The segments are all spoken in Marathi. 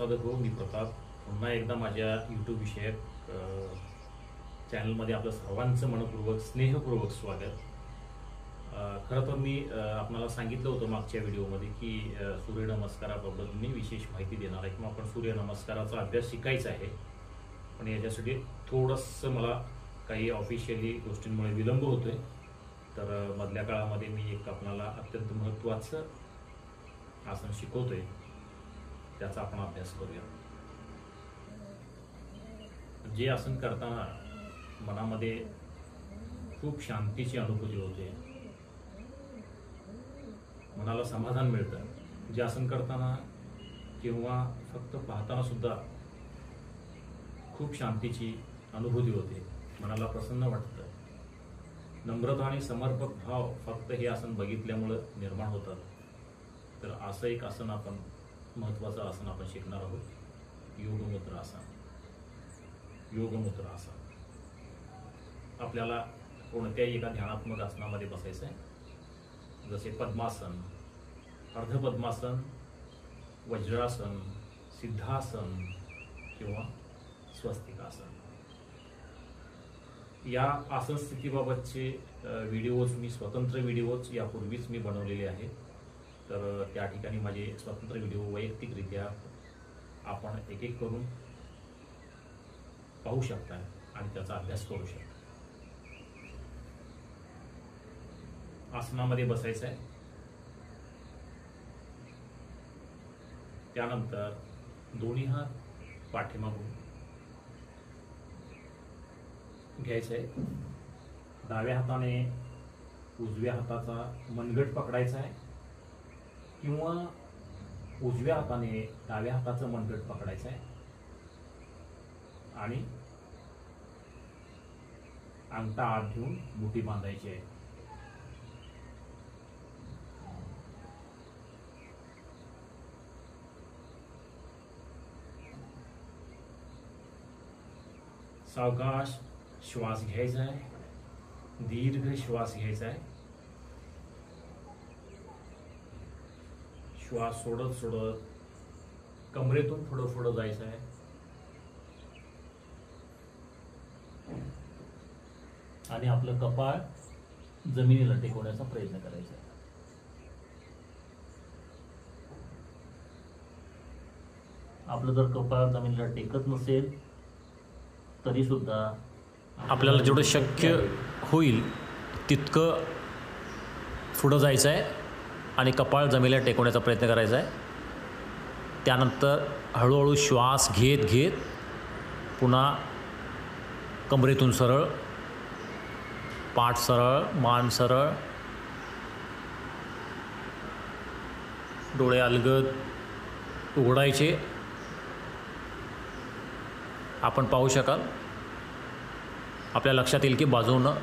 साधक हो, मी प्रताप पुन्हा एकदा माझ्या यूट्यूब विषयक चॅनलमध्ये आपलं सर्वांचं मनपूर्वक स्नेहपूर्वक स्वागत। खरं तर मी आपल्याला सांगितलं होतं मागच्या व्हिडिओमध्ये की सूर्यनमस्काराबाबत मी विशेष माहिती देणार आहे किंवा आपण सूर्यनमस्काराचा अभ्यास शिकायचा आहे, पण याच्यासाठी थोडंसं मला काही ऑफिशियली गोष्टींमुळे विलंब होतोय। तर मधल्या काळामध्ये मी एक आपल्याला अत्यंत महत्त्वाचं आसन शिकवतोय, त्याचा आपण अभ्यास करूया। जे आसन करताना मनामध्ये खूप शांतीची अनुभूती होते, मनाला समाधान मिळतं। जे आसन करताना किंवा फक्त पाहताना सुद्धा खूप शांतीची अनुभूती होते, मनाला प्रसन्न वाटतं। नम्रता आणि समर्पक भाव फक्त हे आसन बघितल्यामुळे निर्माण होतात। तर असं एक आसन आपण महत्त्वाचं आसन आपण शिकणार आहोत, योगमुद्रा आसन। योगमुद्रा आसन आपल्याला कोणत्याही एका ध्यानात्मक आसनामध्ये बसायचं आहे, जसे पद्मासन, अर्धपद्मासन, वज्रासन, सिद्धासन किंवा स्वस्तिकासन। या आसन स्थितीबाबतचे व्हिडिओज मी स्वतंत्र व्हिडिओज यापूर्वीच मी बनवलेले आहेत। तर त्या ठिकाणी माझे स्वतंत्र व्हिडिओ वैयक्तिकरित्या आपण एक एक करून पाहू शकता आणि त्याचा अभ्यास करू शकता। आसनामध्ये बसायचं आहे, त्यानंतर दोन्ही हात पाठीमागून घ्यायचं आहे। डाव्या हाताने उजव्या हाताचा मनगट पकडायचा आहे किंवा उजव्या हाताने डाव्या हाताचं मनगट पकडायचं आहे आणि अंगठा आत घेऊन मुठी बांधायची आहे। सावकाश श्वास घ्यायचा आहे, दीर्घ श्वास घ्यायचा आहे। श्वास सोडत सोडत कमरेतून थोडं पुढं जायचं आहे आणि आपलं कपाळ जमिनीला टेकवण्याचा प्रयत्न करायचा आहे। आपलं जर कपाळ जमिनीला टेकत नसेल तरी सुद्धा आपल्याला जेवढं शक्य होईल तितकं पुढं जायचं आहे आणि कपाळ जमिनीला टेकवण्याचा प्रयत्न करायचा आहे। त्यानंतर हळूहळू श्वास घेत घेत पुन्हा कमरेतून सरळ, पाठ सरळ, मान सरळ, डोळे अलगद उघडायचे। आपण पाहू शकाल, आपल्या लक्षात येईल की बाजूनं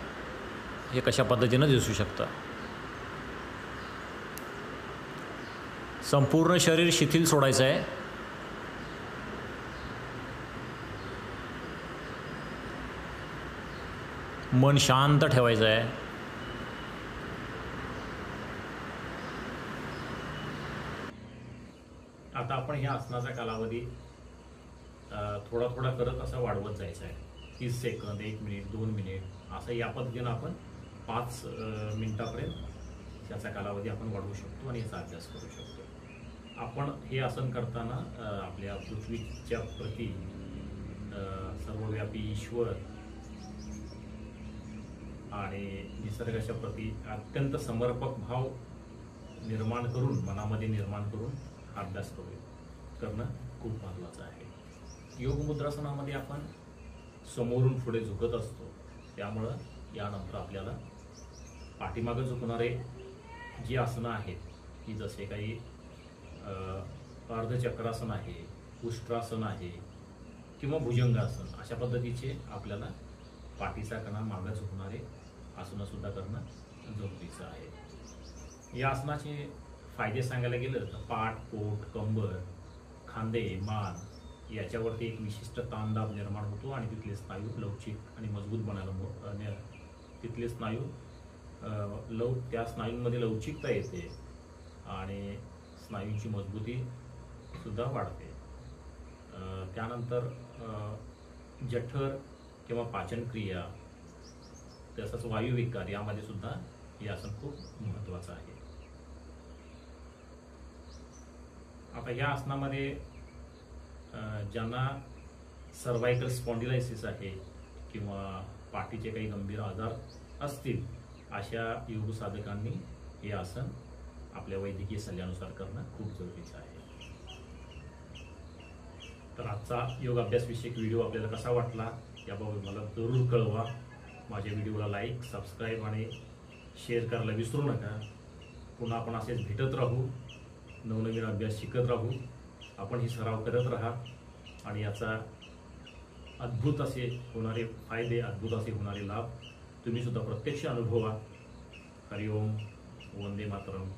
हे कशा पद्धतीनं दिसू शकतं। संपूर्ण शरीर शिथिल सोडायचं आहे। मन शांत ठेवायचं आहे। आता आपण ह्या आसनाचा कालावधी थोडा थोडा करत असा वाढवत जायचा आहे। 30 सेकंद, 1 मिनिट, 2 मिनिट असं या पद्धतीनं आपण 5 मिनिटापर्यंत त्याचा कालावधी आपण वाढवू शकतो आणि याचा अभ्यास करू शकतो। आपण हे आसन करताना आपल्या पृथ्वीच्या प्रती सर्वव्यापी ईश्वर आणि निसर्गाच्या प्रती अत्यंत समर्पक भाव निर्माण करून, मनामध्ये निर्माण करून अभ्यास करणं खूप महत्त्वाचं आहे। योगमुद्रासनामध्ये आपण समोरून पुढे झुकत असतो, त्यामुळं यानंतर आपल्याला पाठीमागं झुकणारे जी आसनं आहेत की जसे काही अर्धचक्रासन आहे, उष्ट्रासन आहे किंवा भुजंगासन, अशा पद्धतीचे आपल्याला पाठीचा कणा मागं झुकणारे आसनं सुद्धा करणं जरुरीचं आहे। या आसनाचे फायदे सांगायला गेलं तर पाठ, पोट, कंबर, खांदे, मान याच्यावरती एक विशिष्ट ताणदाब निर्माण होतो आणि तिथले स्नायू लवचिक आणि मजबूत बनायला तिथले स्नायू त्या स्नायूंमध्ये लवचिकता येते आणि स्नायूंची मजबूती सुद्धा वाढते। त्यानंतर जठर किंवा पाचनक्रिया, तसंच वायुविकार यामध्ये सुद्धा हे आसन खूप महत्त्वाचं आहे. आता या आसनामध्ये ज्यांना सर्वायकल स्पॉन्डिलायसिस आहे किंवा पाठीचे काही गंभीर आजार असतील अशा योग साधकांनी हे आसन आपल्या वैद्यकीय सल्ल्यानुसार करणं खूप जरुरीचं आहे. तर आजचा योग अभ्यासविषयक व्हिडिओ आपल्याला कसा वाटला याबाबत मला जरूर कळवा. माझ्या व्हिडिओला लाईक, सबस्क्राईब आणि शेअर करायला विसरू नका. पुन्हा आपण असेच भेटत राहू, नवनवीन अभ्यास शिकत राहू. आपण ही सराव करत राहा आणि याचा अद्भुत असे होणारे फायदे, अद्भुत असे होणारे लाभ तुम्ही सुद्धा प्रत्यक्ष अनुभवा. हरिओम, वंदे मातरम.